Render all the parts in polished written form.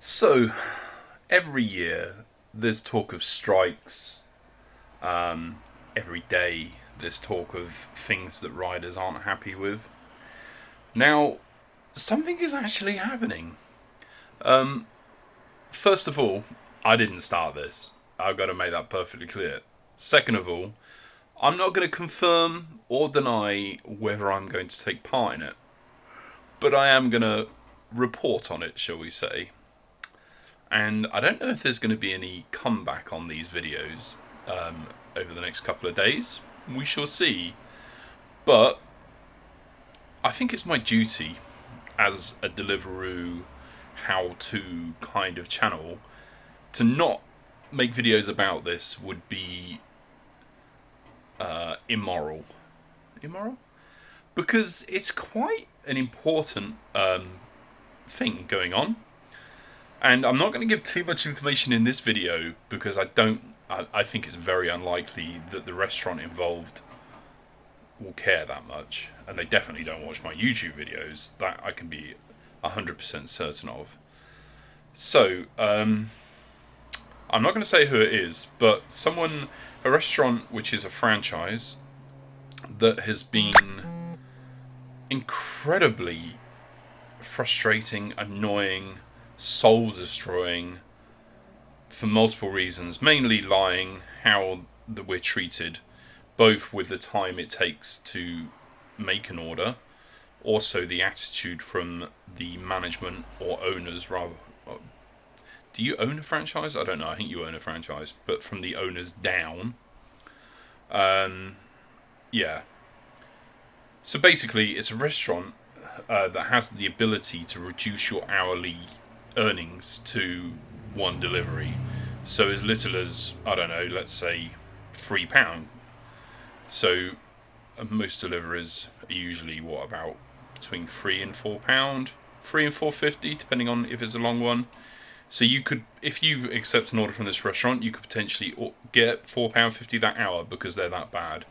So, every year there's talk of strikes. Every day there's talk of things that riders aren't happy with. Now, something is actually happening. First of all, I didn't start this. I've got to make that perfectly clear. Second of all, I'm not going to confirm or deny whether I'm going to take part in it. But I am going to report on it, shall we say. And I don't know if there's going to be any comeback on these videos over the next couple of days. We shall see. But I think it's my duty as a Deliveroo how-to kind of channel to not make videos about this would be immoral. Immoral? Because it's quite an important thing going on. And I'm not going to give too much information in this video because I think it's very unlikely that the restaurant involved will care that much. And they definitely don't watch my YouTube videos. That I can be 100% certain of. So, I'm not going to say who it is, but a restaurant which is a franchise that has been incredibly frustrating, annoying, soul destroying for multiple reasons, mainly lying, how that we're treated, both with the time it takes to make an order, also the attitude from the management or owners rather. Do you own a franchise? I don't know. I think you own a franchise, but from the owners down. Yeah. So basically, it's a restaurant that has the ability to reduce your hourly earnings to one delivery. So as little as, I don't know, let's say £3. So most deliveries are usually about between £3 and £4, £3 and £4.50 depending on if it's a long one. So you could, if you accept an order from this restaurant, you could potentially get £4.50 that hour because they're that bad.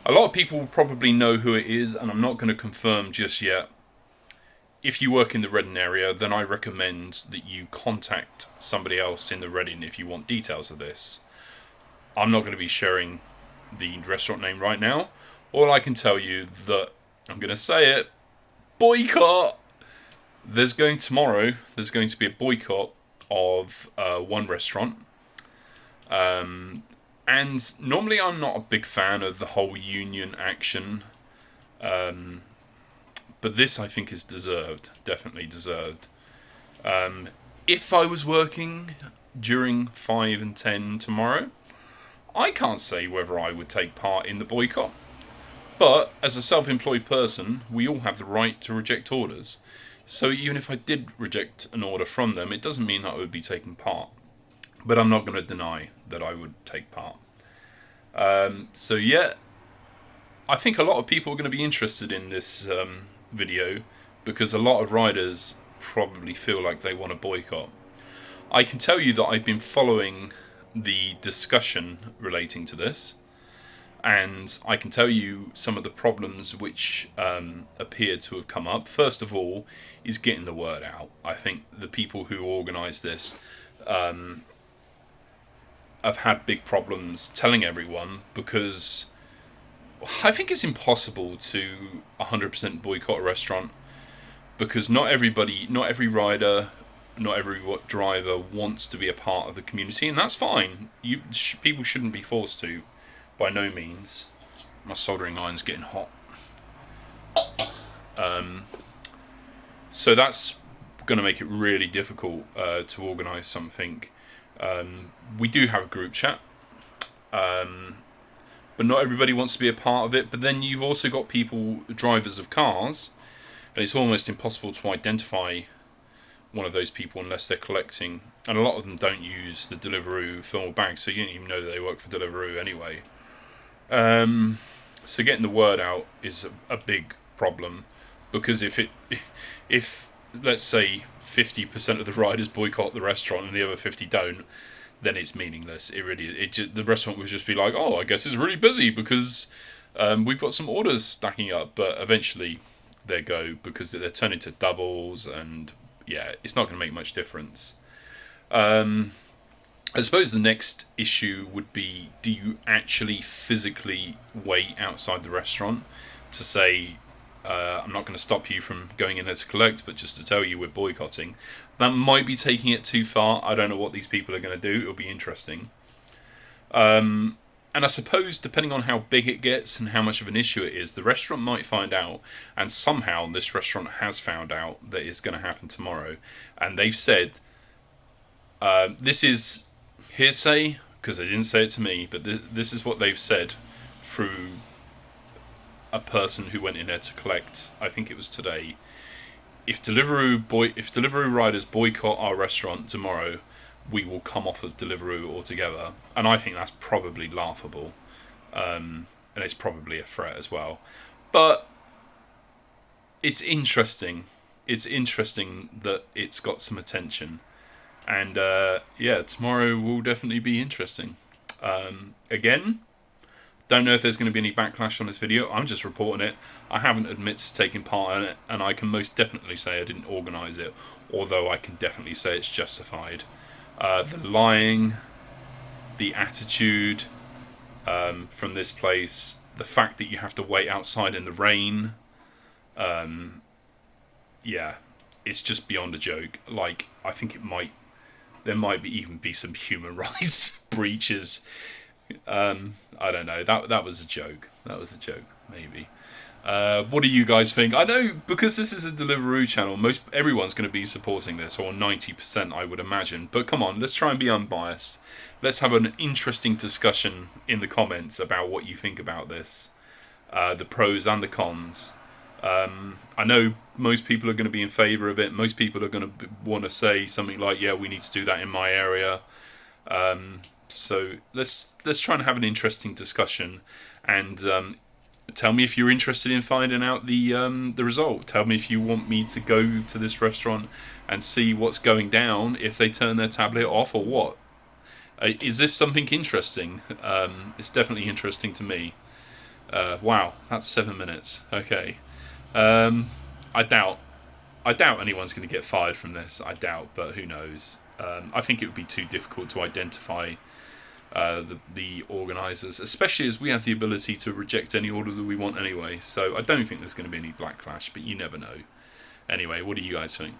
A lot of people will probably know who it is, and I'm not going to confirm just yet. If you work in the Reading area, then I recommend that you contact somebody else in the Reading if you want details of this. I'm not going to be sharing the restaurant name right now. All I can tell you that, I'm going to say it, boycott! Tomorrow, there's going to be a boycott of one restaurant. And normally I'm not a big fan of the whole union action. But this, I think, is deserved. Definitely deserved. If I was working during 5 and 10 tomorrow, I can't say whether I would take part in the boycott. But as a self-employed person, we all have the right to reject orders. So even if I did reject an order from them, it doesn't mean that I would be taking part. But I'm not going to deny that I would take part. So yeah, I think a lot of people are going to be interested in this video because a lot of riders probably feel like they want to boycott. I can tell you that I've been following the discussion relating to this, and I can tell you some of the problems which appear to have come up. First of all is getting the word out. I think the people who organise this have had big problems telling everyone because I think it's impossible to 100% boycott a restaurant because not every rider, not every driver wants to be a part of the community, and that's fine. People shouldn't be forced to, by no means. My soldering iron's getting hot. So that's going to make it really difficult to organise something. We do have a group chat. But not everybody wants to be a part of it. But then you've also got drivers of cars, and it's almost impossible to identify one of those people unless they're collecting. And a lot of them don't use the Deliveroo thermal bags, so you don't even know that they work for Deliveroo anyway. So getting the word out is a big problem because if let's say 50% of the riders boycott the restaurant and the other 50 don't, then it's meaningless. The restaurant would just be like, oh, I guess it's really busy because we've got some orders stacking up. But eventually they go because they're turning to doubles and yeah, it's not going to make much difference. I suppose the next issue would be, do you actually physically wait outside the restaurant to say, I'm not going to stop you from going in there to collect, but just to tell you we're boycotting? That might be taking it too far. I don't know what these people are going to do. It'll be interesting. And I suppose, depending on how big it gets and how much of an issue it is, the restaurant might find out, and somehow this restaurant has found out that it's going to happen tomorrow. And they've said, this is hearsay, because they didn't say it to me, but this is what they've said through a person who went in there to collect. I think it was today. If Deliveroo riders boycott our restaurant tomorrow, we will come off of Deliveroo altogether. And I think that's probably laughable, and it's probably a threat as well. But it's interesting. It's interesting that it's got some attention. And yeah, tomorrow will definitely be interesting. Again, don't know if there's going to be any backlash on this video. I'm just reporting it. I haven't admitted to taking part in it, and I can most definitely say I didn't organise it, although I can definitely say it's justified. The lying, the attitude from this place, the fact that you have to wait outside in the rain, yeah, it's just beyond a joke. Like, I think there might even be some human rights breaches. I don't know. That was a joke. That was a joke, maybe. What do you guys think? I know, because this is a Deliveroo channel, everyone's going to be supporting this, or 90% I would imagine. But come on, let's try and be unbiased. Let's have an interesting discussion in the comments about what you think about this. The pros and the cons. I know most people are going to be in favour of it. Most people are going to want to say something like, yeah, we need to do that in my area. So let's try and have an interesting discussion, and tell me if you're interested in finding out the result. Tell me if you want me to go to this restaurant and see what's going down, if they turn their tablet off or what. Is this something interesting? It's definitely interesting to me. Wow, that's 7 minutes. Okay. I doubt anyone's going to get fired from this. I doubt, but who knows? I think it would be too difficult to identify the organisers, especially as we have the ability to reject any order that we want anyway. So I don't think there's going to be any backlash, but you never know. Anyway, what do you guys think?